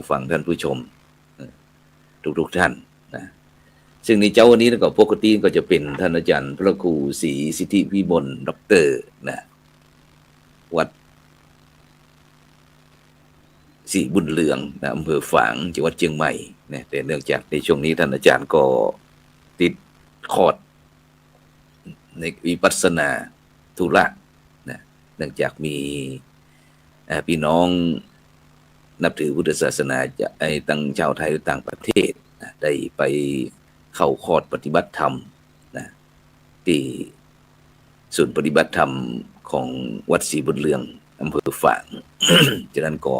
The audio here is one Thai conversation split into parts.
ผู้ฟังท่านผู้ชมทุกท่านนะซึ่งในเจ้าวันนี้ก็ปกติก็จะเป็นท่านอาจารย์พระครูศรีสิทธิวิมลด็อกเตอร์นะวัดศรีบุญเรืองนะอำเภอฝางจังหวัดเชียงใหม่นะแต่เนื่องจากในช่วงนี้ท่านอาจารย์ก็ติดคอร์สในวิปัสสนาธุระนะเนื่องจากมีพี่น้องนับถือพุทธศาสนาจะตั้งชาวไทยหรือต่างประเทศนะได้ไปเข้าคอร์สปฏิบัติธรรมนะที่ศูนย์ปฏิบัติธรรมของวัดศรีบุญเรืองอำเภอฝาง ฉะนั้นก็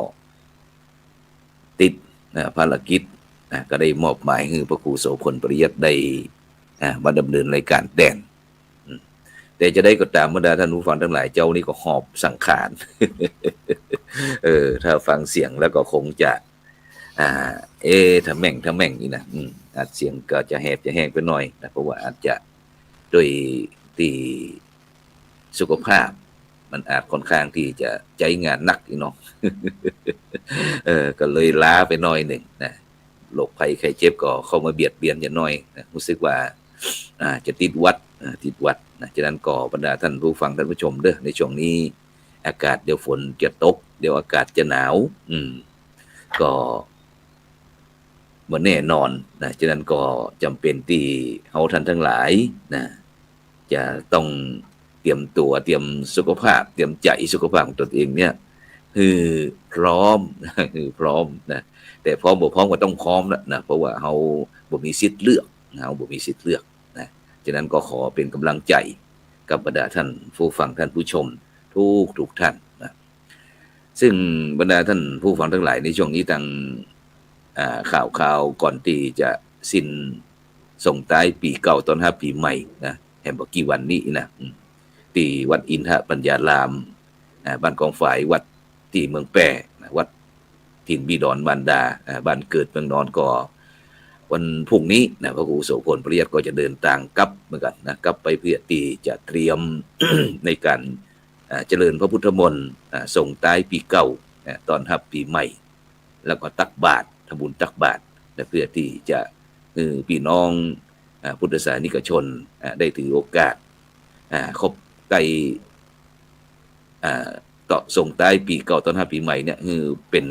ติดภารกิจก็ได้มอบหมายให้พระครูโสพลปริยัติได้มาดำเนินรายการแดนแต่จะได้ก็ตามบรรดาท่านผู้ฟังทั้งหลายเจ้านี่ก็หอบสังขาร ถ้าฟังเสียงแล้วก็คงจะถ้าแม่งนี่นะอาจเสียงก็จะแห้งไปหน่อยนะเพราะว่าอาจจะโดยที่สุขภาพมันอาจค่อนข้างที่จะใจงานหนักอีกเนาะ ก็เลยล้าไปหน่อยหนึ่งนะโรคภัยไข้เจ็บก็เข้ามาเบียดเบียนอย่างน้อยนะรู้สึกว่าจะติดวัดนะฉะนั้นก็บรรดาท่านผู้ฟังท่านผู้ชมเด้อในช่วงนี้อากาศเดี๋ยวฝนจะตกเดี๋ยวอากาศจะหนาวก็บ่แน่นอนนะฉะนั้นก็จำเป็นที่เฮาท่านทั้งหลายนะจะต้องเตรียมตัวเตรียมสุขภาพเตรียมใจสุขภาพของตนเองเนี่ยคือพร้อมนะแต่พร้อมบ่พร้อมก็ต้องพร้อมแล้วนะเพราะว่าเฮาบ่มีสิทธิ์เลือกนะฉะนั้นก็ขอเป็นกำลังใจกับบรรดาท่านผู้ฟังท่านผู้ชมทุกท่านนะซึ่งบรรดาท่านผู้ฟังทั้งหลายในช่วงนี้ทางข่าวก่อนที่จะสิ้นส่งท้ายปีเก่าต้อนรับปีใหม่นะแห่งบ่กี่วันนี้นะที่วัดอินทปัญญารามบ้านกองฝ่ายวัดที่เมืองแปะวัดถิ่นบิดรบานดาบ้านเกิดเมืองนอนก็วันพรุ่งนี้นะพระครูโสพลปริยัติก็จะเดินทางกลับเหมือนกันนะกลับไปเพื่อที่จะเตรียม ในการเจริญพระพุทธมนต์ส่งท้ายปีเก่าต้อนรับปีใหม่แล้วก็ตักบาตรทำบุญตักบาตรเพื่อที่จะพี่น้องพุทธศาสนิกชนได้ถือโอกาสครบใกล้ต่อส่งท้ายปีเก่าต้อนรับปีใหม่เนี่ยคือเป็น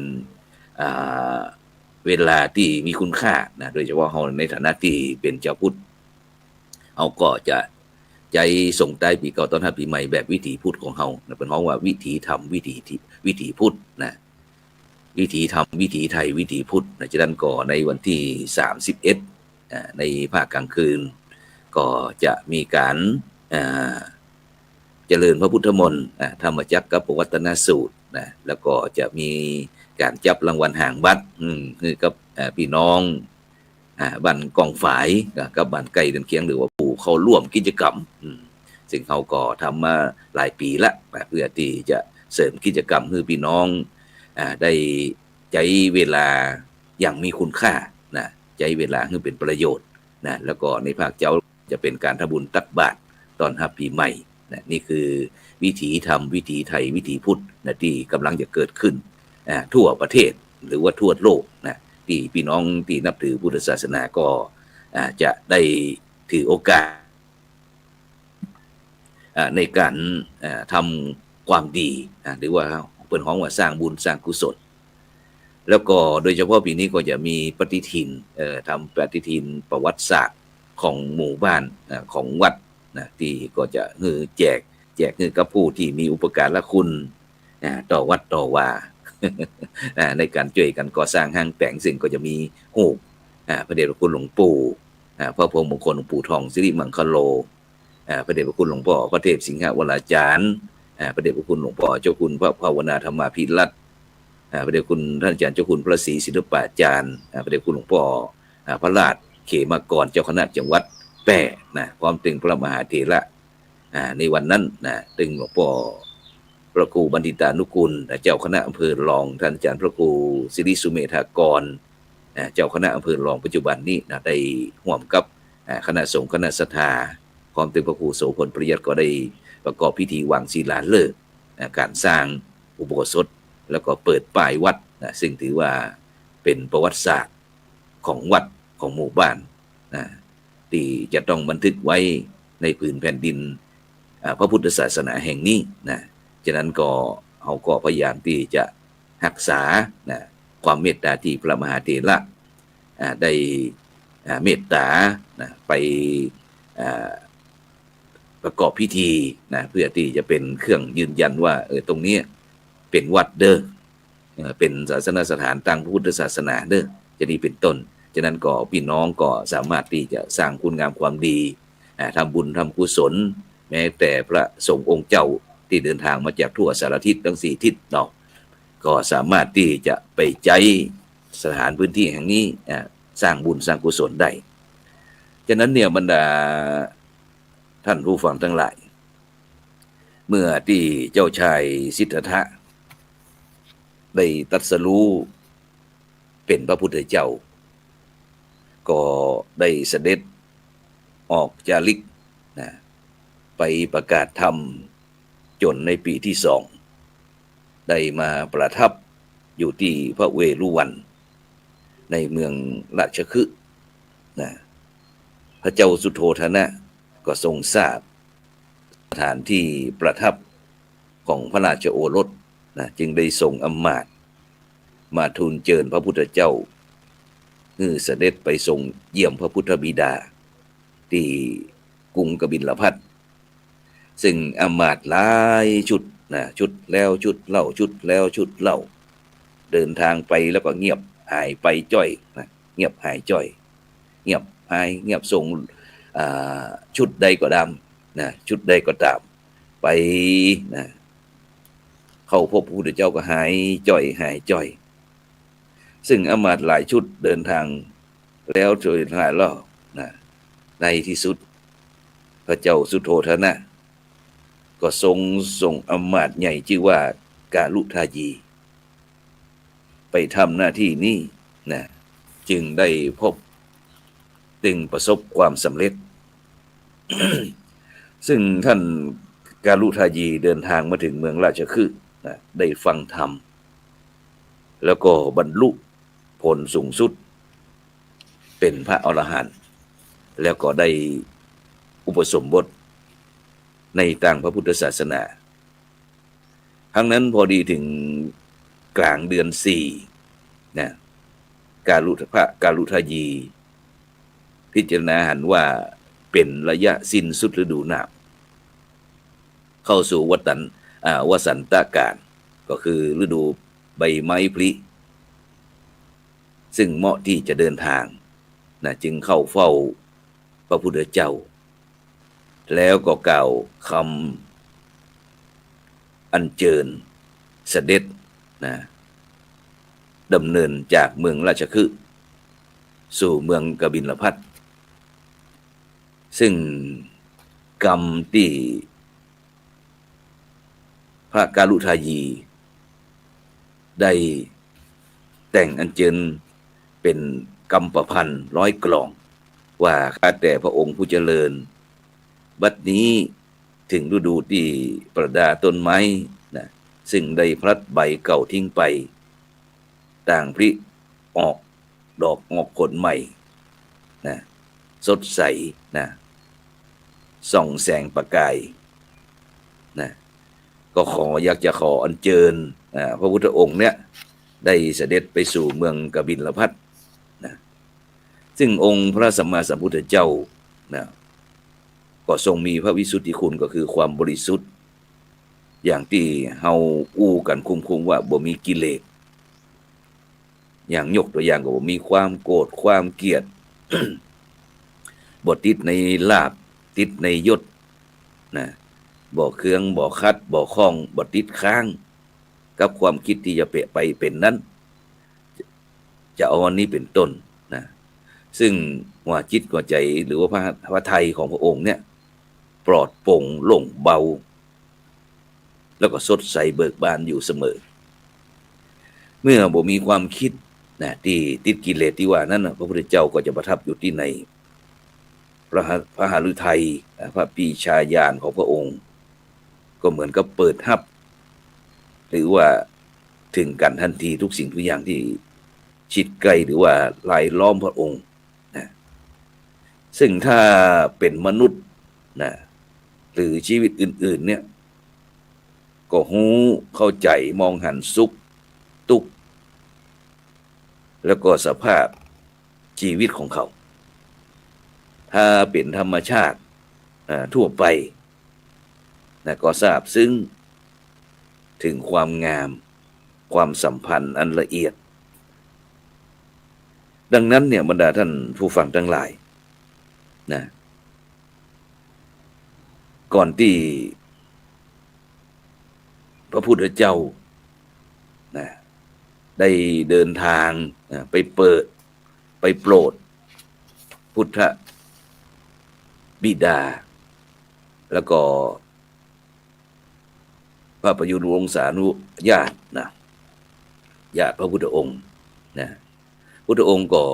เวลาที่มีคุณค่านะโดยเฉพาะเราในฐานะที่เป็นชาวพุทธเราก็จะใจส่งท้ายปีเก่าต้อนรับปีใหม่แบบวิถีพุทธของเราเป็นเพราะว่าวิถีธรรมวิถีพุทธนะวิถีธรรมวิถีไทยวิถีพุทธนะฉะนั้นก็ในวันที่31ในภาคกลางคืนก็จะมีการเจริญพระพุทธมนต์ธรรมจักรกับปวัตนสูตรนะแล้วก็จะมีการจับรางวัลหางบัตรคือกับพี่น้องบ้านกองฝายกับบ้านไก่เดินเคียงหรือว่าผู้เข้าร่วมกิจกรรมซึ่งเขาก็ทำมาหลายปีละเพื่อที่จะเสริมกิจกรรมให้พี่น้องได้ใช้เวลาอย่างมีคุณค่านะใช้เวลาให้เป็นประโยชน์นะแล้วก็ในภาคเจ้าจะเป็นการทำบุญตักบาตรตอนรับปีใหม่นะนี่คือวิถีธรรมวิถีไทยวิถีพุทธนะที่กำลังจะเกิดขึ้นทั่วประเทศหรือว่าทั่วโลกนะที่พี่น้องที่นับถือพุทธศาสนาก็จะได้ถือโอกาสในการทำความดีหรือว่าเปิดห้องว่าสร้างบุญสร้างกุศลแล้วก็โดยเฉพาะปีนี้ก็จะมีปฏิทินทำปฏิทินประวัติศาสตร์ของหมู่บ้านของวัดนะที่ก็จะแจกให้กับผู้ที่มีอุปการะคุณต่อวัดต่อว่า ในการช่วยกันก่อสร้างห้างแต่งซึ่งก็จะมีรูปพระเดชพระคุณหลวงปู่พระพรหมมงคลหลวงปู่ทองสิริมังคโลพระเดชพระคุณหลวงพ่อพระเทพสิงหวราจารย์พระเดชพระคุณหลวงพ่อเจ้าคุณพระภาวนาธรรมาภิรัตน์พระเดชคุณท่านอาจารย์เจ้าคุณพระศรีศิลปาจารย์พระเดชคุณหลวงพ่อพระราชเขมากรเจ้าคณะจังหวัดแปะนะพร้อมถึงพระมหาเถระในวันนั้นนะถึงหลวงพ่อพระครูบัณฑิตานุกูลเจ้าคณะอำเภอรองท่านอาจารย์พระครูสิริสุเมธากรเจ้าคณะอำเภอรองปัจจุบันนี้นะได้ร่วมกับคณะสงฆ์คณะศรัทธาพร้อมถึงพระครูโสพลปริยัติก็ได้ประกอบพิธีวางศิลาฤกษ์การสร้างอุโบสถแล้วก็เปิดป้ายวัดซึ่งถือว่า เป็นประวัติศาสตร์ของวัดของหมู่บ้านนะที่จะต้องบันทึกไว้ในผืนแผ่นดินพระพุทธศาสนาแห่งนี้นะฉะนั้นก็เขาก็พยายามที่จะรักษานะความเมตตาที่พระมหาเถระได้เมตตานะไปประกอบพิธีนะเพื่อที่จะเป็นเครื่องยืนยันว่าตรงนี้เป็นวัดเด้อเป็นศาสนสถานตั้งพระพุทธศาสนาเด้อจะนี้เป็นต้นฉะนั้นก็พี่น้องก็สามารถที่จะสร้างคุณงามความดีทำบุญทำกุศลแม้แต่พระสงฆ์องค์เจ้าที่เดินทางมาจากทั่วสารทิศทั้ง4ทิศเนาะก็สามารถที่จะไปใจสถานพื้นที่แห่งนี้สร้างบุญสร้างกุศลได้ฉะนั้นเนี่ยบรรดาท่านผู้ฟังทั้งหลายเมื่อที่เจ้าชายสิทธัตถะได้ตรัสรู้เป็นพระพุทธเจ้าก็ได้เสด็จออกจาริกนะไปประกาศธรรมจนในปีที่2ได้มาประทับอยู่ที่พระเวฬุวันในเมืองราชคฤห์นะพระเจ้าสุโธทนะก็ทรงทราบสถานที่ประทับของพระราชโอรสนะจึงได้ส่งอำมาตย์มาทูลเชิญพระพุทธเจ้าเสด็จไปทรงเยี่ยมพระพุทธบิดาที่กรุงกบิลพัสดุซึ่งอำมาตย์หลายชุดนะชุดแล้วชุดเล่าชุดแล้วชุดเล่าเดินทางไปแล้วก็เงียบหายไปจ้อยนะเงียบหายจ้อยเงียบหายเงียบส่งชุดใดก็ตามนะชุดใดก็ตามไปนะเข้าพบพระพุทธเจ้าก็หายจ้อยหายจ้อยซึ่งอำมาตย์หลายชุดเดินทางแล้วจนหลายรอบนะในที่สุดพระเจ้าสุโธทนะก็ส่งอำมาตย์ใหญ่ชื่อว่ากาลุทายีไปทำหน้าที่นี้นะจึงได้พบจึงประสบความสำเร็จ ซึ่งท่านกาลุทายีเดินทางมาถึงเมืองราชคฤห์นะได้ฟังธรรมแล้วก็บรรลุผลสูงสุดเป็นพระอรหันต์แล้วก็ได้อุปสมบทในทางพระพุทธศาสนาครั้งนั้นพอดีถึงกลางเดือน4นะพระกาลุทายีพิจารณาหันว่าเป็นระยะสิ้นสุดฤดูหนาวเข้าสู่วสันตกาลก็คือฤดูใบไม้ผลิซึ่งเหมาะที่จะเดินทางนะจึงเข้าเฝ้าพระพุทธเจ้าแล้วก็กล่าวคำอัญเชิญเสด็จนะดำเนินจากเมืองราชคฤห์สู่เมืองกบิลพัสดุซึ่งกรรมที่พระกาลุทายีได้แต่งอัญเชิญเป็นกรรมประพันธ์100 กลองว่าข้าแต่พระองค์ผู้เจริญบัดนี้ถึงฤดูที่ประดาต้นไม้นะซึ่งได้พลัดใบเก่าทิ้งไปต่างพริออกดอกออกผลใหม่นะสดใสนะส่องแสงประกายนะก็อยากจะขออัญเชิญพระพุทธองค์เนี่ยได้เสด็จไปสู่เมืองกบิลพัสดุนะซึ่งองค์พระสัมมาสัมพุทธเจ้านะก็ทรงมีพระวิสุทธิคุณก็คือความบริสุทธิ์อย่างที่เฮาอู้กันคุ้มๆว่าบ่มีกิเลสอย่างยกตัวอย่างก็บ่มีความโกรธความเกลียด บ่ติดในลาภติดในยศนะบ่เครื่องบ่คัดบ่ข้องบ่ติดค้างกับความคิดที่จะไปเป็นนั้นจะเอาอันนี้เป็นต้นนะซึ่งหัวจิตหัวใจหรือว่าพระทัยของพระองค์เนี่ยปลอดโปร่งโล่งเบาแล้วก็สดใสเบิกบานอยู่เสมอเมื่อบ่มีความคิดนะที่ติดกิเลสที่ว่านั้นพระพุทธเจ้าก็จะประทับอยู่ที่ในพระหฤทัยพระปีชาญาณของพระองค์ก็เหมือนกับเปิดหับหรือว่าถึงกันทันทีทุกสิ่งทุกอย่างที่ ชิดใกล้หรือว่าลายล้อมพระองค์นะซึ่งถ้าเป็นมนุษย์นะหรือชีวิตอื่นๆเนี่ยก็หูเข้าใจมองหันสุขทุกข์แล้วก็สภาพชีวิตของเขา ถ้าเป็นธรรมชาติทั่วไปนะก็ทราบซึ้งถึงความงามความสัมพันธ์อันละเอียดดังนั้นเนี่ยบรรดาท่านผู้ฟังทั้งหลายนะก่อนที่พระพุทธเจ้านะได้เดินทางไปเปิดไปโปรดพุทธบิดาแล้วก็พระประยุรวงศานุญาตินะญาติพระพุทธองค์นะพุทธองค์ก็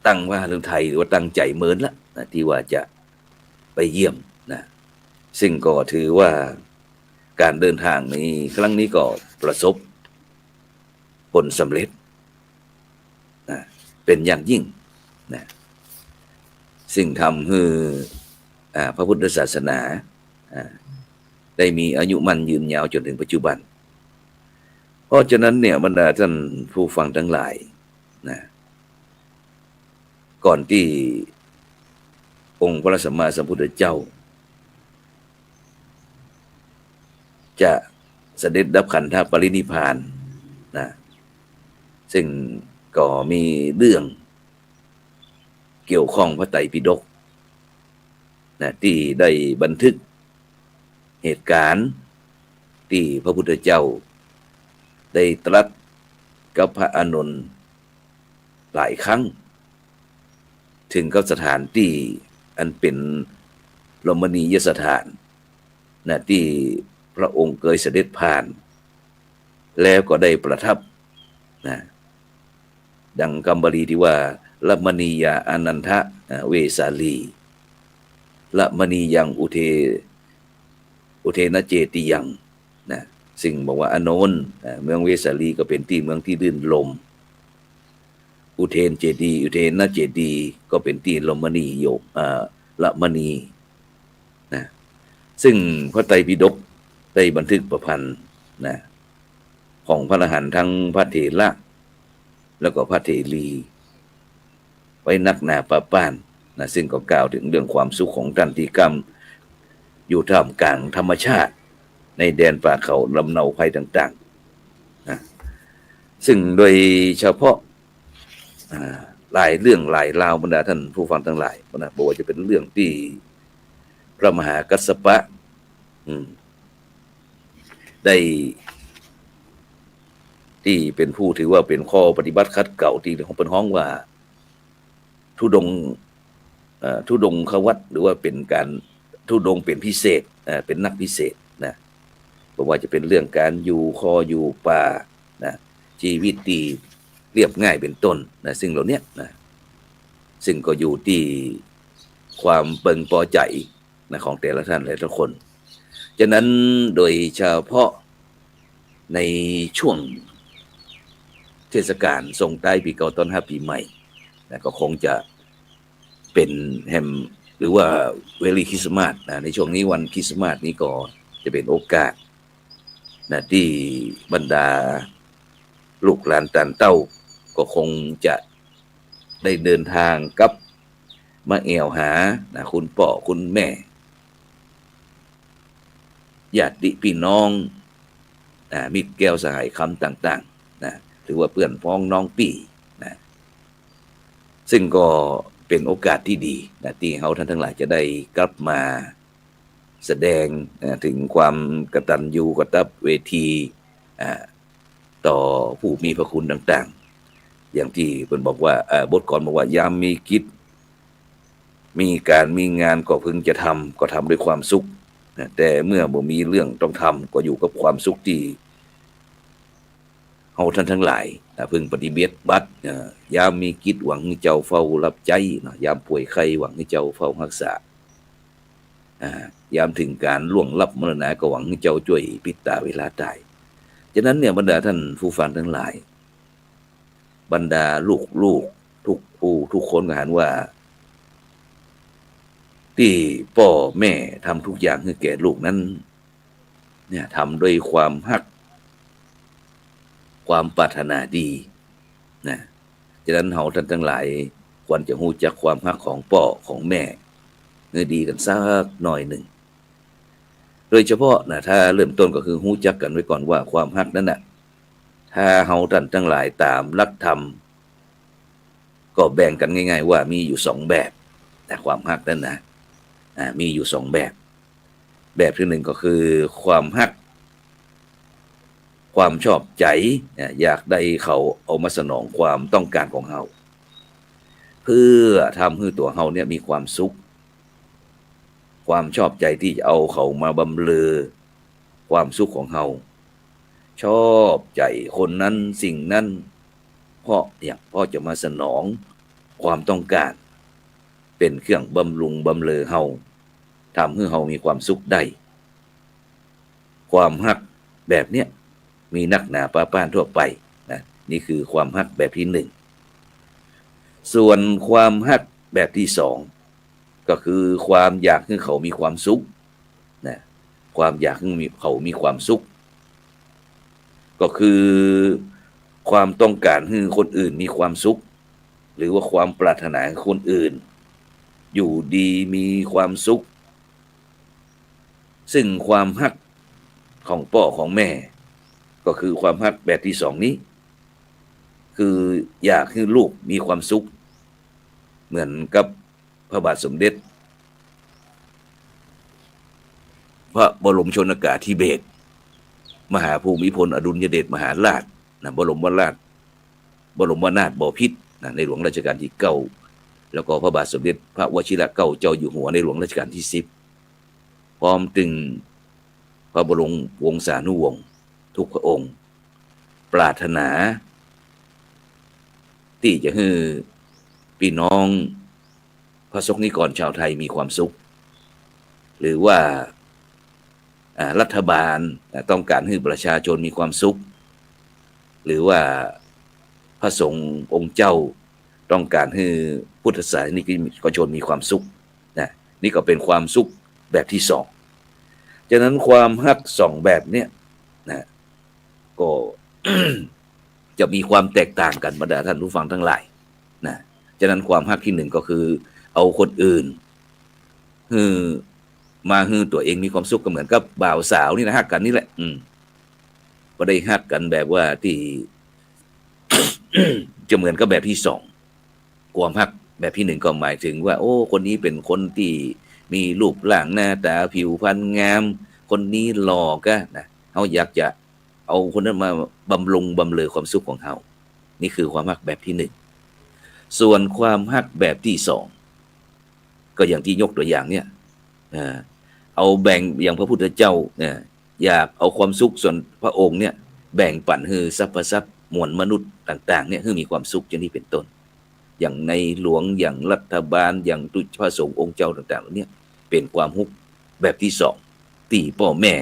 ตั้งว่าเรื่องไทยหรือว่าตั้งใจเมินละนะที่ว่าจะไปเยี่ยมนะซึ่งก็ถือว่าการเดินทางนี้ครั้งนี้ก็ประสบผลสำเร็จนะเป็นอย่างยิ่งนะซึ่งทำให้พระพุทธศาสนาได้มีอายุมั่นยืนยาวจนถึงปัจจุบันเพราะฉะนั้นเนี่ยบรรดาท่านผู้ฟังทั้งหลายนะก่อนที่องค์พระสัมมาสัมพุทธเจ้าจะเสด็จดับขันธปรินิพพานนะซึ่งก็มีเรื่องเกี่ยวข้องพระไตรปิฎกนะที่ได้บันทึกเหตุการณ์ที่พระพุทธเจ้าได้ตรัสกับพระอานนท์หลายครั้งถึงกับสถานที่อันเป็นรมณียสถานนะที่พระองค์เคยเสด็จผ่านแล้วก็ได้ประทับนะดังคำบาลีที่ว่าละมณียาอนันทะเวสาลีละมณียังอุเทนะเจติยังนะซึ่งบอกว่าอานนท์เมืองเวสาลีก็เป็นที่เมืองที่ลื่นลมอุเทนเจดีอุเทนนะเจดีก็เป็นที่ลมณีโยกละมณีนะซึ่งพระไตรปิฎกได้บันทึกประพันธ์นะของพระอรหันต์ทั้งพระเถระแล้วก็พระเถรีไว้นักหนาปะป้านนะซึ่งก็กล่าวถึงเรื่องความสุขของท่านที่กำอยู่ท่ามกลางธรรมชาติในแดนป่าเขาลำเนาภัยต่างๆนะซึ่งโดยเฉพาะหลายเรื่องหลายราวบรรดาท่านผู้ฟังทั้งหลายนะบอกว่าจะเป็นเรื่องที่พระมหากัสสปะได้ที่เป็นผู้ถือว่าเป็นข้อปฏิบัติคัดเก่าที่ของเป็นห้องว่าทุดงควัตหรือว่าเป็นการทุดงเป็นพิเศษเป็นนักพิเศษนะเพราะว่าจะเป็นเรื่องการอยู่ป่านะชีวิตที่เรียบง่ายเป็นต้นนะซึ่งเหล่านี้นะซึ่งก็อยู่ที่ความเบิ่งพอใจนะของแต่ละท่านและทุกคนฉะนั้นโดยเฉพาะในช่วงเทศกาลส่งท้ายปีเก่าต้อนรับปีใหม่นะก็คงจะเป็นแฮมหรือว่าเวลีคริสต์มาสนะในช่วงนี้วันคริสต์มาสนี้ก็จะเป็นโอกาสนะที่บรรดาลูกหลานต่างเต้าก็คงจะได้เดินทางกับมาแอวหานะคุณพ่อคุณแม่ญาติพี่น้องมิตรแก้วสหายคำต่างๆนะหรือว่าเพื่อนพ้องน้องปี่นะซึ่งก็เป็นโอกาสที่ดีนะที่เขาท่านทั้งหลายจะได้กลับมาแสดงถึงความกตัญญูกตเวทีต่อผู้มีพระคุณต่างๆอย่างที่เพิ่นบอกว่าบทก่อนบอกว่ายามมีกิจมีการมีงานก็พึงจะทำก็ทำด้วยความสุขนะแต่เมื่อบ่มีเรื่องต้องทำก็อยู่กับความสุขที่เฮาท่านทั้งหลายพึงปฏิบัติยามมีกิจหวังให้เจ้าเฝ้ารับใจยามป่วยไข้หวังให้เจ้าเฝ้ารักษายามถึงการล่วงลับมรณะก็หวังให้เจ้าช่วยปิดตาเวลาตายฉะนั้นเนี่ยบรรดาท่านผู้ฟังทั้งหลาย บรรดาลูกทุกผู้ทุกคนก็หันว่าที่พ่อแม่ทำทุกอย่างให้แก่ลูกนั้นเนี่ยทำด้วยความฮักความปรารถนาดีนะฉะนั้นเฮาท่านทั้งหลายควรจะรู้จักความฮักของพ่อของแม่ให้ดีกันสักหน่อยหนึ่งโดยเฉพาะนะถ้าเริ่มต้นก็คือรู้จักกันไว้ก่อนว่าความฮักนั้นน่ะถ้าเฮาท่านทั้งหลายตามหลักธรรมก็แบ่งกันง่ายๆว่ามีอยู่สองแบบแต่ความฮักนั้นนะมีอยู่สองแบบแบบที่หนึ่งก็คือความฮักความชอบใจอยากได้เขาเอามาสนองความต้องการของเฮาเพื่อทำให้ตัวเฮาเนี่ยมีความสุขความชอบใจที่จะเอาเขามาบำเรอความสุขของเฮาชอบใจคนนั้นสิ่งนั้นเพราะจะมาสนองความต้องการเป็นเครื่องบำรุงบำเรอเฮาทำให้เฮามีความสุขได้ความฮักแบบเนี้ยมีนักหนาป้าป้านทั่วไปนะนี่คือความฮักแบบที่หนึ่งส่วนความฮักแบบที่สองก็คือความอยากให้เขามีความสุขนะความอยากให้เขามีความสุขก็คือความต้องการให้คนอื่นมีความสุขหรือว่าความปรารถนาให้คนอื่นอยู่ดีมีความสุขซึ่งความฮักของพ่อของแม่ก็คือความฮักแบบที่สองนี้คืออยากให้ลูกมีความสุขเหมือนกับพระบาทสมเด็จพระบรมชนกาธิเบศรมหาภูมิพลอดุลยเดชมหาราชนะบรมนาถบพิตรนะในหลวงรัชกาลที่9แล้วก็พระบาทสมเด็จพระวชิรเกล้าเจ้าอยู่หัวในหลวงรัชกาลที่10พร้อมถึงพระบรมวงศานุวงศ์ทุกพระองค์ปรารถนาที่จะให้พี่น้องพระสงฆ์นิกรชาวไทยมีความสุขหรือว่ารัฐบาลต้องการให้ประชาชนมีความสุขหรือว่าพระสงฆ์องค์เจ้าต้องการให้พุทธศาสนิกชนมีความสุขนะนี่ก็เป็นความสุขแบบที่สองฉะนั้นความฮักสองแบบเนี้ยนะก็ จะมีความแตกต่างกันบรรดาท่านผู้ฟังทั้งหลายนะฉะนั้นความฮักที่หนึ่งก็คือเอาคนอื่นมาให้ตัวเองมีความสุขก็เหมือนกับบ่าวสาวนี่นะฮักกันนี่แหละก็ได้ฮักกันแบบว่าที่ จะเหมือนกับแบบที่สองความฮักแบบที่หนึ่งก็หมายถึงว่าโอ้คนนี้เป็นคนที่มีรูปร่างหน้าตาผิวพรรณงามคนนี้หล่อก็นะเขาอยากจะเอาคนนั้นมาบำรุงบำเรอความสุขของเขานี่คือความฮักแบบที่หนึ่งส่วนความฮักแบบที่สองก็อย่างที่ยกตัวอย่างเนี่ยเอาแบ่งอย่างพระพุทธเจ้าเนี่ยอยากเอาความสุขส่วนพระองค์เนี่ยแบ่งปันให้สรรพสัตว์มวลมนุษย์ต่างๆเนี่ยให้มีความสุขอย่างนี้เป็นต้นอย่างในหลวงอย่างรัฐบาลอย่างพระสงฆ์องค์เจ้าต่างๆเนี่ยเป็นความฮุกแบบที่สองที่พ่อแม่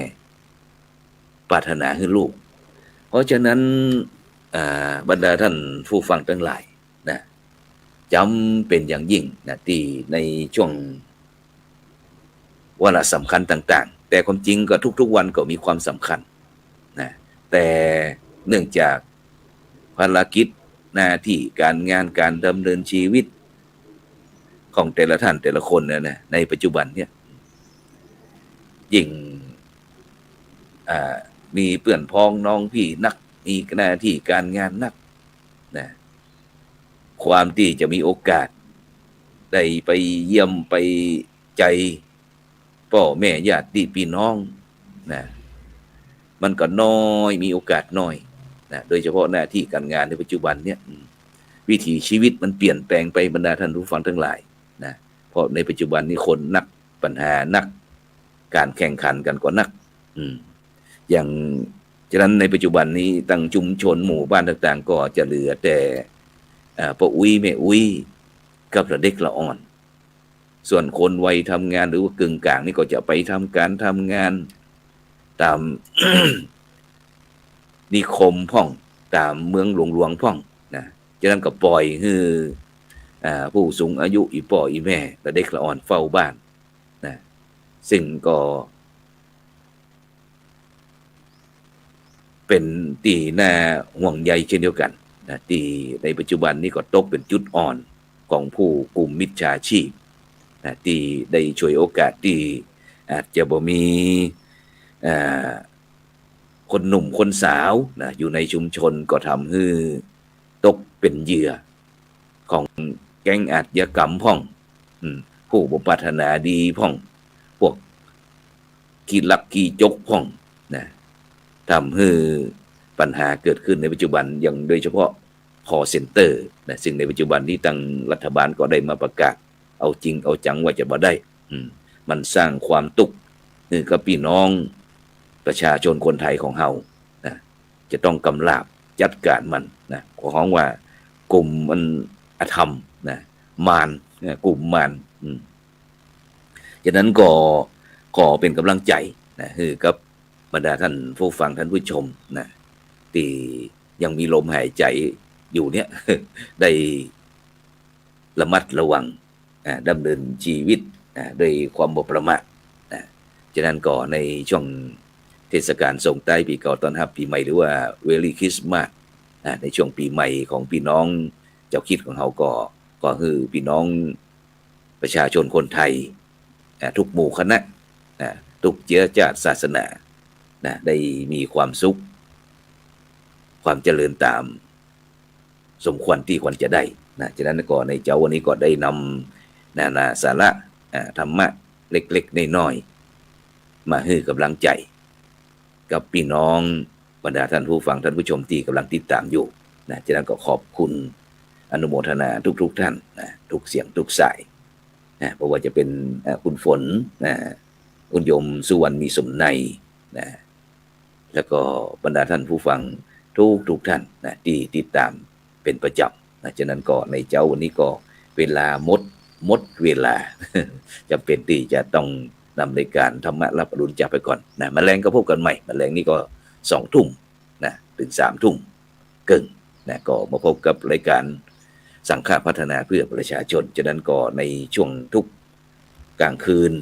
ปรารถนาให้ลูกเพราะฉะนั้นบรรดาท่านผู้ฟังทั้งหลายนะจำเป็นอย่างยิ่งนะที่ในช่วงวาระสำคัญต่างๆแต่ความจริงก็ทุกๆวันก็มีความสำคัญนะแต่เนื่องจากภารกิจหน้าที่การงานการดำเนินชีวิตของแต่ละท่านแต่ละคนนะในปัจจุบันเนี่ยยิ่งมีเพื่อนพ้องน้องพี่นักมีหน้าที่การงานนักนะความที่จะมีโอกาสได้ไปเยี่ยมไปใจพ่อแม่ญาติพี่น้องนะมันก็น้อยมีโอกาสน้อยนะโดยเฉพาะหน้าที่การงานในปัจจุบันเนี่ยวิถีชีวิตมันเปลี่ยนแปลงไปบรรดาท่านผู้ฟังทั้งหลายนะเพราะในปัจจุบันนี้คนนักปัญหานักการแข่งขันกันก็นักอย่างฉะนั้นในปัจจุบันนี้ตั้งชุมชนหมู่บ้านต่างๆก็จะเหลือแต่พ่ออุ้ยแม่อุ้ยกับเด็กละอ่อนส่วนคนวัยทำงานหรือว่ากึ่งกลางนี่ก็จะไปทำงานตาม นิคมพ่องตามเมืองหลวงพ่องนะ ฉะนั้นก็ปล่อยให้ผู้สูงอายุอีพ่ออีแม่และเด็กละอ่อนเฝ้าบ้านนะซึ่งก็เป็นที่น่าห่วงใยเช่นเดียวกันนะที่ในปัจจุบันนี้ก็ตกเป็นจุดอ่อนของผู้กลุ่มมิจฉาชีพนะที่ได้ช่วยโอกาสที่อาจจะบ่มีคนหนุ่มคนสาวนะอยู่ในชุมชนก็ทำให้ตกเป็นเหยื่อของแก๊งอาชญากรรมพ่องผู้บ่ปรารถนาดีพ่องพวกขี้ลักขี้จกพ่องนะทำให้ปัญหาเกิดขึ้นในปัจจุบันอย่างโดยเฉพาะ call center นะซึ่งในปัจจุบันนี้ทางรัฐบาลก็ได้มาประกาศเอาจริงเอาจังว่าจะบ่ได้มันสร้างความตุกข์ให้กับพี่น้องประชาชนคนไทยของเฮานะจะต้องกำราบจัดการมันนะขอร้องว่ากลุ่มมันอธรรมนะมารกลุ่มมารฉะนั้นก็ขอเป็นกำลังใจนะให้กับบรรดาท่านผู้ฟังท่านผู้ชมนะที่ยังมีลมหายใจอยู่เนี่ย ได้ระมัดระวังดำเนินชีวิตด้วยความบ่ประมาทฉะนั้นก็ในช่วงเทศกาลส่งท้ายปีเก่าต้อนรับปีใหม่หรือว่า Merry Christmas ในช่วงปีใหม่ของพี่น้องเจ้าคิดของเฮาก็คือพี่น้องประชาชนคนไทยทุกหมู่คณะทุกเชื้อชาติศาสนาได้มีความสุขความเจริญตามสมควรที่ควรจะได้ฉะนั้นก็ในเจ้าวันนี้ก็ได้นำนานาสาระธรรมะเล็กๆน้อยๆมาให้กำลังใจกับพี่น้องบรรดาท่านผู้ฟังท่านผู้ชมที่กำลังติดตามอยู่ฉะนั้นก็ขอบคุณอนุโมทนาทุกท่านทุกเสียงทุกสายเพราะว่าจะเป็นคุณฝนคุณโยมสุวรรณมีสมในแล้วก็บรรดาท่านผู้ฟังทุกท่านที่ติดตามเป็นประจำฉะนั้นก็ในเจ้าวันนี้ก็เวลาหมดเวลา จะเป็นที่จะต้องนำรายการธรรมะรับอรุณจากไปก่อนแมลงก็พบกันใหม่แมลงนี้ก็2 ทุ่มถึง3 ทุ่มครึ่งก็มาพบกับรายการสังฆพัฒนาเพื่อประชาชนฉะนั้นก็ในช่วงทุกกลางคืน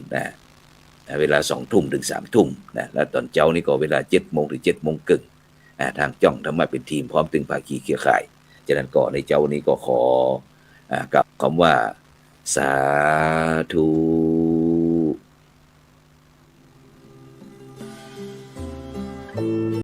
เวลา2 ทุ่มถึง3 ทุ่มแล้วตอนเช้านี่ก็เวลา7 โมงถึง7 โมงครึ่งทางจ้องธรรมะเป็นทีมพร้อมตึงภาคีเครือข่ายฉะนั้นก็ในเจ้านี้ก็ขอกับคำว่าสาธุ